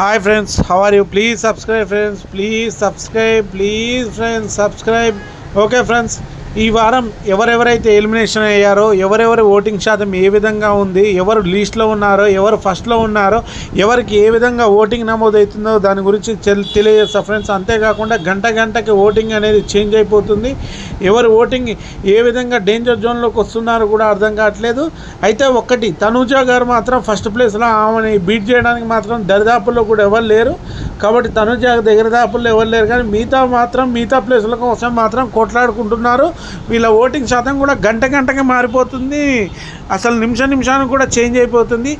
Hi friends, how are you? Please subscribe friends, please subscribe, please friends subscribe. Okay friends, ఈ వారం ఎవరెవరైతే elimination అయ్యారో, ఎవరెవరి voting శాతం ఏ విధంగా ఉంది, ఎవరు లీస్ట్లో ఉన్నారో, ఎవరు ఫస్ట్లో ఉన్నారో, ఎవరికి ఏ విధంగా ఓటింగ్ నమోదవుతుందో దాని గురించి తెలియజేస్తా ఫ్రెండ్స్. అంతేకాకుండా గంటకి ఓటింగ్ అనేది చేంజ్ అయిపోతుంది. ఎవరు ఓటింగ్ ఏ విధంగా డేంజర్ జోన్లోకి వస్తున్నారో కూడా అర్థం కావట్లేదు. అయితే ఒక్కటి, తనూజ గారు మాత్రం ఫస్ట్ ప్లేస్లో ఆమెని బీట్ చేయడానికి మాత్రం దరిదాపుల్లో కూడా ఎవరు లేరు. కాబట్టి తనూజ దగ్గరదాపుల్లో ఎవరు లేరు, కానీ మిగతా ప్లేసుల కోసం మాత్రం కొట్లాడుకుంటున్నారు. వీళ్ళ ఓటింగ్ శాతం కూడా గంటకి మారిపోతుంది. అసలు నిమిషానికి కూడా చేంజ్ అయిపోతుంది.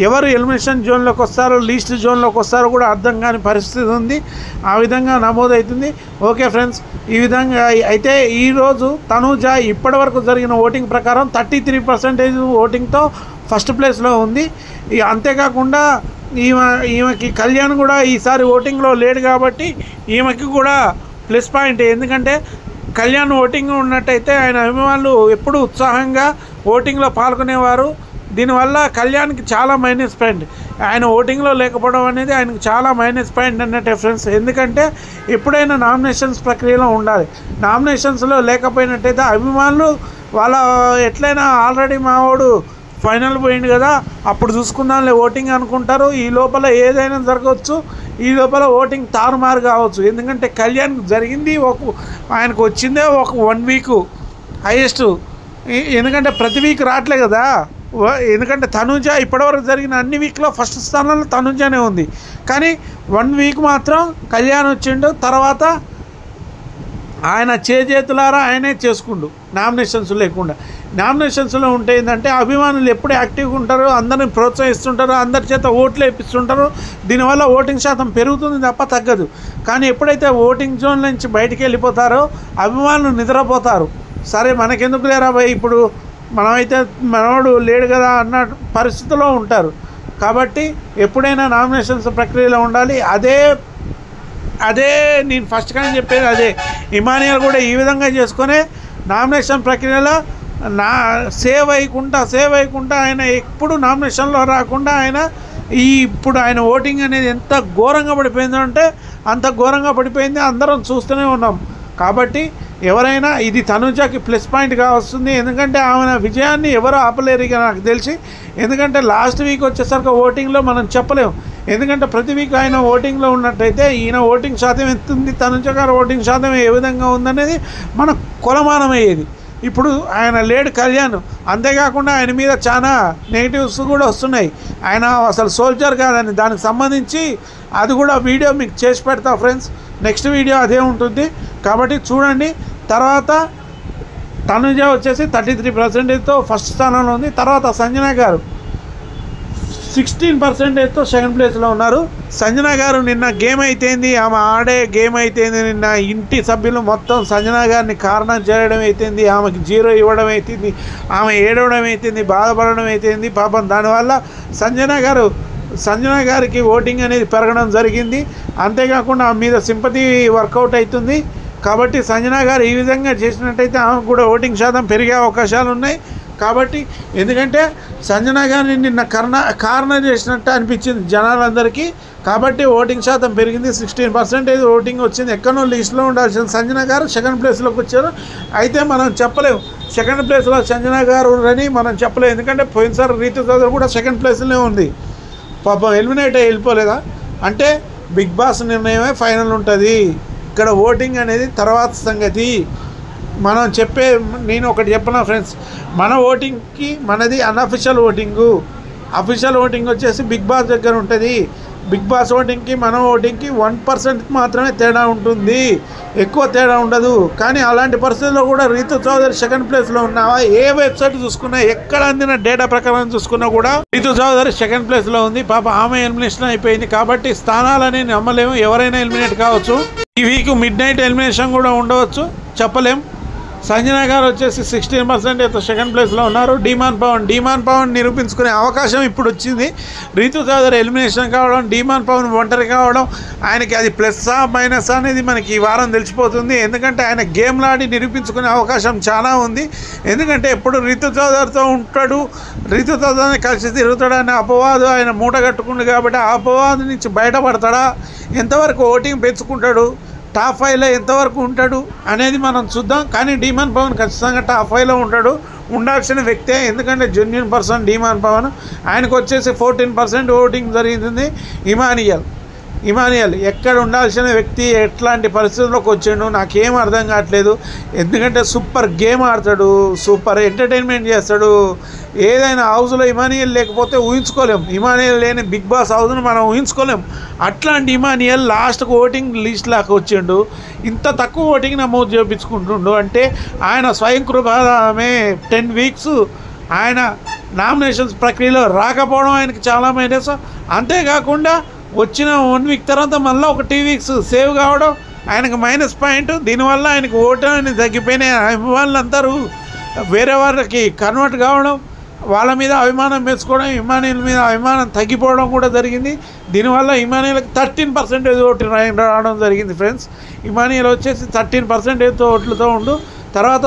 ఎవరు ఎలిమినేషన్ జోన్లోకి వస్తారో, లీస్ట్ జోన్లోకి వస్తారో కూడా అర్థం కాని పరిస్థితి ఉంది. ఆ విధంగా నమోదవుతుంది. ఓకే ఫ్రెండ్స్, ఈ విధంగా అయితే ఈరోజు తనూజ ఇప్పటివరకు జరిగిన ఓటింగ్ ప్రకారం 33% ఓటింగ్తో ఫస్ట్ ప్లేస్లో ఉంది. అంతేకాకుండా ఈమెకి కళ్యాణ్ కూడా ఈసారి ఓటింగ్లో లేడు కాబట్టి ఈమెకి కూడా ప్లస్ పాయింట్. ఎందుకంటే కళ్యాణ్ ఓటింగ్ ఉన్నట్టయితే ఆయన అభిమానులు ఎప్పుడూ ఉత్సాహంగా ఓటింగ్లో పాల్గొనేవారు. దీనివల్ల కళ్యాణ్కి చాలా మైనస్ పాయింట్. ఆయన ఓటింగ్లో లేకపోవడం అనేది ఆయనకు చాలా మైనస్ పాయింట్ అన్నట్టే ఫ్రెండ్స్. ఎందుకంటే ఎప్పుడైనా నామినేషన్స్ ప్రక్రియలో ఉండాలి. నామినేషన్స్లో లేకపోయినట్టయితే అభిమానులు వాళ్ళ ఎట్లయినా ఆల్రెడీ మావాడు ఫైనల్ పోయింది కదా, అప్పుడు చూసుకుందాంలే ఓటింగ్ అనుకుంటారు. ఈ లోపల ఏదైనా జరగవచ్చు. ఈ లోపల ఓటింగ్ తారుమారు కావచ్చు. ఎందుకంటే కళ్యాణ్ జరిగింది ఆయనకు వచ్చిందే ఒక 1 వీక్ హైయెస్ట్. ఎందుకంటే ప్రతి వీక్ రావట్లే కదా. ఎందుకంటే తనూజ ఇప్పటివరకు జరిగిన అన్ని వీక్లో ఫస్ట్ స్థానంలో తనూజనే ఉంది. కానీ 1 వీక్ మాత్రం కళ్యాణ్ వచ్చిండు. తర్వాత ఆయన చేతులారా ఆయనే చేసుకుండు నామినేషన్స్ లేకుండా. నామినేషన్స్లో ఉంటే ఏంటంటే అభిమానులు ఎప్పుడు యాక్టివ్గా ఉంటారు, అందరిని ప్రోత్సహిస్తుంటారు, అందరి చేత ఓట్లు వేపిస్తుంటారు. దీనివల్ల ఓటింగ్ శాతం పెరుగుతుంది తప్ప తగ్గదు. కానీ ఎప్పుడైతే ఓటింగ్ జోన్ నుంచి బయటికి వెళ్ళిపోతారో అభిమానులు నిద్రపోతారు. సరే మనకెందుకు లేరా భయ్, ఇప్పుడు మనమైతే మనవాడు లేడు కదా అన్న పరిస్థితిలో ఉంటారు. కాబట్టి ఎప్పుడైనా నామినేషన్స్ ప్రక్రియలో ఉండాలి. అదే నేను ఫస్ట్ కానీ చెప్పేది అదే. ఇమానియల్ కూడా ఈ విధంగా చేసుకొని నామినేషన్ ప్రక్రియలో సేవ్ అయ్యకుండా ఆయన ఎప్పుడు నామినేషన్లో రాకుండా ఇప్పుడు ఆయన ఓటింగ్ అనేది ఎంత ఘోరంగా పడిపోయిందంటే అంత ఘోరంగా పడిపోయింది. అందరం చూస్తూనే ఉన్నాం. కాబట్టి ఎవరైనా ఇది తనూజకి ప్లస్ పాయింట్గా వస్తుంది. ఎందుకంటే ఆమె విజయాన్ని ఎవరు ఆపలేరు ఇక నాకు తెలిసి. ఎందుకంటే లాస్ట్ వీక్ వచ్చేసరికి ఓటింగ్లో మనం చెప్పలేము. ఎందుకంటే ప్రతి వీక్ ఆయన ఓటింగ్లో ఉన్నట్టయితే ఈయన ఓటింగ్ శాతం ఎంత ఉంది, తనూజ గారు ఓటింగ్ శాతం ఏ విధంగా ఉందనేది మనకు కొలమానమయ్యేది. ఇప్పుడు ఆయన లేడు కళ్యాణ్. అంతేకాకుండా ఆయన మీద చాలా నెగిటివ్స్ కూడా వస్తున్నాయి. ఆయన అసలు సోల్జర్ కాదని దానికి సంబంధించి అది కూడా వీడియో మీకు చేసి పెడతా ఫ్రెండ్స్. నెక్స్ట్ వీడియో అదే ఉంటుంది కాబట్టి చూడండి. తర్వాత తనూజ వచ్చేసి 33%తో ఫస్ట్ స్థానంలో ఉంది. తర్వాత సంజన గారు 16%తో సెకండ్ ప్లేస్లో ఉన్నారు. సంజన గారు నిన్న గేమ్ అయితేంది, ఆమె ఆడే గేమ్ అయితేంది, నిన్న ఇంటి సభ్యులు మొత్తం సంజన గారిని కారణం చేయడం అయితేంది, ఆమెకి 0 ఇవ్వడం అయితేంది, ఆమె ఏడవడం అయితేంది, బాధపడడం అయితేంది. పాపం దానివల్ల సంజన గారికి ఓటింగ్ అనేది పెరగడం జరిగింది. అంతేకాకుండా ఆమె మీద సింపతి వర్కౌట్ అవుతుంది. కాబట్టి సంజన గారు ఈ విధంగా చేసినట్టయితే ఆమెకు కూడా ఓటింగ్ శాతం పెరిగే అవకాశాలు ఉన్నాయి. కాబట్టి ఎందుకంటే సంజన గారిని నిన్న కారణం చేసినట్టు అనిపించింది జనాలందరికీ. కాబట్టి ఓటింగ్ శాతం పెరిగింది. 16% ఓటింగ్ వచ్చింది. ఎక్కడో లిస్ట్లో ఉండాల్సిన సంజన గారు సెకండ్ ప్లేస్లోకి వచ్చారు. అయితే మనం చెప్పలేము సెకండ్ ప్లేస్లో సంజన గారు అని మనం చెప్పలేము. ఎందుకంటే పోయినసారి రీతు చౌదరి కూడా సెకండ్ ప్లేస్లోనే ఉంది. పాపం ఎలిమినేట్ అయ్యి వెళ్ళిపోలేదా అంటే బిగ్ బాస్ నిర్ణయమే ఫైనల్ ఉంటుంది. ఇక్కడ ఓటింగ్ అనేది తర్వాత సంగతి. నేను ఒకటి చెప్పనా ఫ్రెండ్స్, మన ఓటింగ్కి మనది అన్అఫిషియల్ ఓటింగు. అఫిషియల్ ఓటింగ్ వచ్చేసి బిగ్ బాస్ దగ్గర ఉంటుంది. బిగ్ బాస్ ఓటింగ్కి మన ఓటింగ్కి 1% మాత్రమే తేడా ఉంటుంది, ఎక్కువ తేడా ఉండదు. కానీ అలాంటి పరిస్థితుల్లో కూడా రీతు చౌదరి సెకండ్ ప్లేస్లో ఉన్నావా, ఏ వెబ్సైట్ చూసుకున్నా, ఎక్కడ అందిన డేటా ప్రకారం చూసుకున్నా కూడా రీతు చౌదరి సెకండ్ ప్లేస్లో ఉంది. పాప ఆమె ఎలిమినేషన్ అయిపోయింది. కాబట్టి స్థానాలని నమ్మలేము, ఎవరైనా ఎలిమినేట్ కావచ్చు. ఈ వీక్ మిడ్ నైట్ ఎలిమినేషన్ కూడా ఉండవచ్చు, చెప్పలేం. సంజన గారు వచ్చేసి 16% సెకండ్ ప్లేస్లో ఉన్నారు. డీమాన్ పవన్ నిరూపించుకునే అవకాశం ఇప్పుడు వచ్చింది. రీతు చౌదరి ఎలిమినేషన్ కావడం, డీమాన్ పవన్ ఒంటరి కావడం, ఆయనకి అది ప్లస్సా మైనస్ అనేది మనకి ఈ వారం తెలిసిపోతుంది. ఎందుకంటే ఆయన గేమ్లు ఆడి నిరూపించుకునే అవకాశం చాలా ఉంది. ఎందుకంటే ఎప్పుడు రీతు చౌదరితో ఉంటాడు, రీతు చౌదరిని కలిసి తిరుగుతాడు అనే అపవాదు ఆయన మూట కట్టుకుండు కాబట్టి ఆ అపవాదు నుంచి బయటపడతాడా, ఎంతవరకు ఓటింగ్ పెంచుకుంటాడు, టాప్ 5లో ఎంతవరకు ఉంటాడు అనేది మనం చూద్దాం. కానీ డీమాన్ పవన్ ఖచ్చితంగా టాప్ 5లో ఉంటాడు, ఉండాల్సిన వ్యక్తే. ఎందుకంటే జెన్యూన్ పర్సన్ డీమాన్ పవన్. ఆయనకు వచ్చేసి 14% ఓటింగ్ జరిగింది. ఇమానియల్ ఎక్కడ ఉండాల్సిన వ్యక్తి ఎట్లాంటి పరిస్థితుల్లోకి వచ్చిండు నాకేం అర్థం కావట్లేదు. ఎందుకంటే సూపర్ గేమ్ ఆడతాడు, సూపర్ ఎంటర్టైన్మెంట్ చేస్తాడు. ఏదైనా హౌస్లో ఇమానియల్ లేకపోతే ఊహించుకోలేం. ఇమానియల్ లేని బిగ్ బాస్ హౌస్ను మనం ఊహించుకోలేం. అట్లాంటి ఇమానియల్ లాస్ట్కు ఓటింగ్ లిస్ట్ లాగా వచ్చిండు. ఇంత తక్కువ ఓటింగ్ నమోదు చేయించుకుంటుండు అంటే ఆయన స్వయం కృపమే 10 వీక్స్ ఆయన నామినేషన్స్ ప్రక్రియలో రాకపోవడం ఆయనకి చాలా మైనస్. అంతేకాకుండా వచ్చిన 1 వీక్ తర్వాత మళ్ళీ ఒక 2 వీక్స్ సేవ్ కావడం ఆయనకు మైనస్ పాయింట్. దీనివల్ల ఆయనకు ఓటు అనేది తగ్గిపోయినాయి. అభిమానులందరూ వేరే వాళ్ళకి కన్వర్ట్ కావడం, వాళ్ళ మీద అభిమానం పెంచుకోవడం, ఇమానియల్ మీద అభిమానం తగ్గిపోవడం కూడా జరిగింది. దీనివల్ల ఇమానియల్కి 13% ఓటు రావడం జరిగింది ఫ్రెండ్స్. ఇమానియల్ వచ్చేసి 13% ఓట్లతో ఉండు. తర్వాత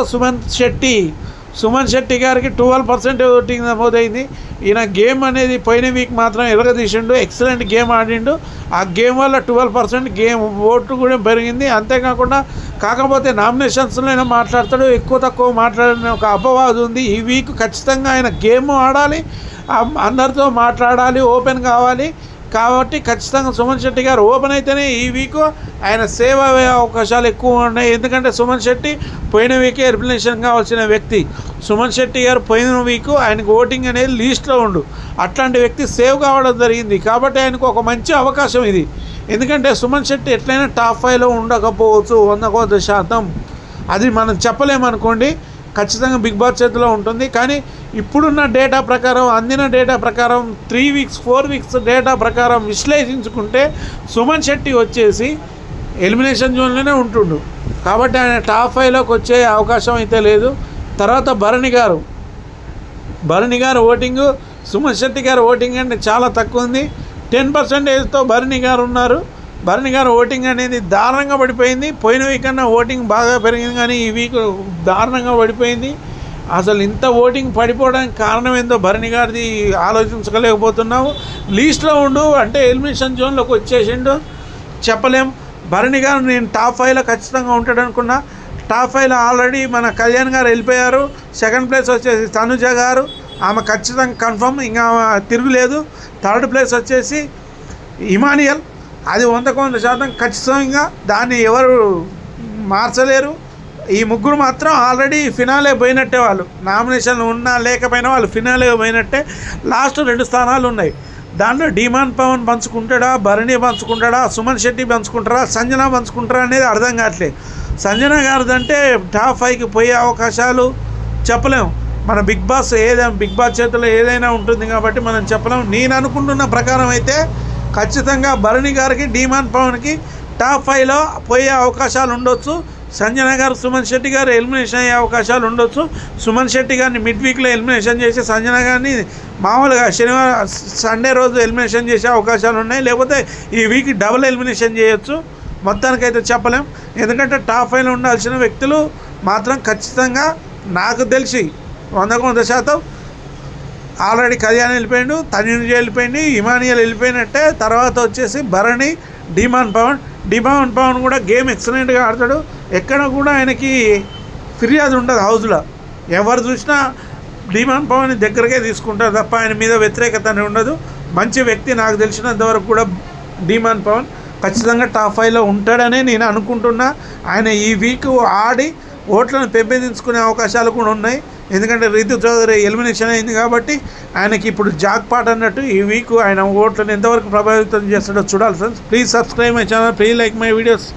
సుమన్ శెట్టి గారికి 12% ఓటింగ్ నమోదైంది. ఈయన గేమ్ అనేది పోయిన వీక్ మాత్రం ఎరగదీసిండు, ఎక్సలెంట్ గేమ్ ఆడిండు. ఆ గేమ్ వల్ల 12% గేమ్ ఓటు కూడా పెరిగింది. అంతేకాకుండా కాకపోతే నామినేషన్స్లోనే మాట్లాడతాడు, ఎక్కువ తక్కువ మాట్లాడిన ఒక అపవాదు ఉంది. ఈ వీక్ ఖచ్చితంగా ఆయన గేమ్ ఆడాలి, అందరితో మాట్లాడాలి, ఓపెన్ కావాలి. కాబట్టి ఖచ్చితంగా సుమన్ శెట్టి గారు ఓపెన్ అయితేనే ఈ వీక్ ఆయన సేవ్ అయ్యే అవకాశాలు ఎక్కువ ఉన్నాయి. ఎందుకంటే సుమన్ శెట్టి పోయిన వీకే ఎలిమినేషన్ కావాల్సిన వ్యక్తి. సుమన్ శెట్టి గారు పోయిన వీక్ ఆయనకు ఓటింగ్ అనేది లీస్ట్లో ఉండు, అట్లాంటి వ్యక్తి సేవ్ కావడం జరిగింది. కాబట్టి ఆయనకు ఒక మంచి అవకాశం ఇది. ఎందుకంటే సుమన్ శెట్టి ఎట్లయినా టాప్ 5లో ఉండకపోవచ్చు 100%. అది మనం చెప్పలేమనుకోండి, ఖచ్చితంగా బిగ్ బాస్ చేతిలో ఉంటుంది. కానీ ఇప్పుడున్న డేటా ప్రకారం, అందిన డేటా ప్రకారం 3 వీక్స్ 4 వీక్స్ డేటా ప్రకారం విశ్లేషించుకుంటే సుమన్ శెట్టి వచ్చేసి ఎలిమినేషన్ జోన్లోనే ఉంటుండు. కాబట్టి ఆయన టాప్ 5లోకి వచ్చే అవకాశం అయితే లేదు. తర్వాత భరణి గారు ఓటింగు సుమన్ శెట్టి గారు ఓటింగ్ అంటే చాలా తక్కువ ఉంది. 10%తో భరణి గారు ఉన్నారు. భరణి గారు ఓటింగ్ అనేది దారుణంగా పడిపోయింది. పోయిన వీక్ కన్నా ఓటింగ్ బాగా పెరిగింది, కానీ ఈ వీక్ దారుణంగా పడిపోయింది. అసలు ఇంత ఓటింగ్ పడిపోవడానికి కారణం ఏందో భరణి గారిది ఆలోచించలేకపోతున్నాము. లీస్ట్లో ఉండు అంటే ఎలిమినేషన్ జోన్లోకి వచ్చేసిండు, చెప్పలేం. భరణి గారు నేను టాప్ 5లో ఖచ్చితంగా ఉంటాడు అనుకున్నా. టాప్ 5లో ఆల్రెడీ మన కళ్యాణ్ గారు వెళ్ళిపోయారు. సెకండ్ ప్లేస్ వచ్చేసి తనుజ గారు, ఆమె ఖచ్చితంగా కన్ఫర్మ్, ఇంకా తిరుగులేదు. థర్డ్ ప్లేస్ వచ్చేసి ఇమానియల్, అది 100% ఖచ్చితంగా, దాన్ని ఎవరు మార్చలేరు. ఈ ముగ్గురు మాత్రం ఆల్రెడీ ఫినాలే పోయినట్టే. వాళ్ళు నామినేషన్లు ఉన్నా లేకపోయినా వాళ్ళు ఫినాలే పోయినట్టే. లాస్ట్ 2 స్థానాలు ఉన్నాయి. దాంట్లో డీమాన్ పవన్ పంచుకుంటాడా, భరణి పంచుకుంటాడా, సుమన్ శెట్టి పంచుకుంటారా, సంజన పంచుకుంటారా అనేది అర్థం కావట్లేదు. సంజన గారిదంటే టాప్ 5కి పోయే అవకాశాలు చెప్పలేము. మన బిగ్ బాస్ చేతిలో ఏదైనా ఉంటుంది కాబట్టి మనం చెప్పలేము. నేను అనుకుంటున్న ప్రకారం అయితే ఖచ్చితంగా భరణి గారికి, డీమాన్ పవన్కి టాప్ 5లో పోయే అవకాశాలు ఉండొచ్చు. సంజన గారు, సుమన్ శెట్టి గారు ఎలిమినేషన్ అయ్యే అవకాశాలు ఉండొచ్చు. సుమన్ శెట్టి గారిని మిడ్ వీక్లో ఎలిమినేషన్ చేసి సంజన గారిని మామూలుగా సండే రోజు ఎలిమినేషన్ చేసే అవకాశాలు ఉన్నాయి. లేకపోతే ఈ వీక్ డబుల్ ఎలిమినేషన్ చేయొచ్చు. మొత్తానికైతే చెప్పలేం. ఎందుకంటే టాప్ 5లో ఉండాల్సిన వ్యక్తులు మాత్రం ఖచ్చితంగా నాకు తెలిసి 100% ఆల్రెడీ కళ్యాణ్ వెళ్ళిపోయిండు, తనుజ వెళ్ళిపోయింది, ఇమానియల్ వెళ్ళిపోయినట్టే. తర్వాత వచ్చేసి భరణి, డీమాన్ పవన్ కూడా గేమ్ ఎక్సలెంట్గా ఆడతాడు. ఎక్కడ కూడా ఆయనకి ఫిర్యాదు ఉండదు హౌస్లో. ఎవరు చూసినా డీమాన్ పవన్ దగ్గరకే తీసుకుంటారు తప్ప ఆయన మీద వ్యతిరేకత ఉండదు. మంచి వ్యక్తి. నాకు తెలిసినంతవరకు కూడా డీమాన్ పవన్ ఖచ్చితంగా టాప్ 5లో ఉంటాడని నేను అనుకుంటున్నా. ఆయన ఈ వీక్ ఆడి ఓట్లను పెంపొందించుకునే అవకాశాలు కూడా ఉన్నాయి. ఎందుకంటే రీతు చౌదరి ఎలిమినేషన్ అయింది కాబట్టి ఆయనకి ఇప్పుడు జాక్పాట్ అన్నట్టు ఈ వీక్ ఆయన ఓట్లను ఎంతవరకు ప్రభావితం చేస్తాడో చూడాలి friends. Please subscribe my channel, please like my videos.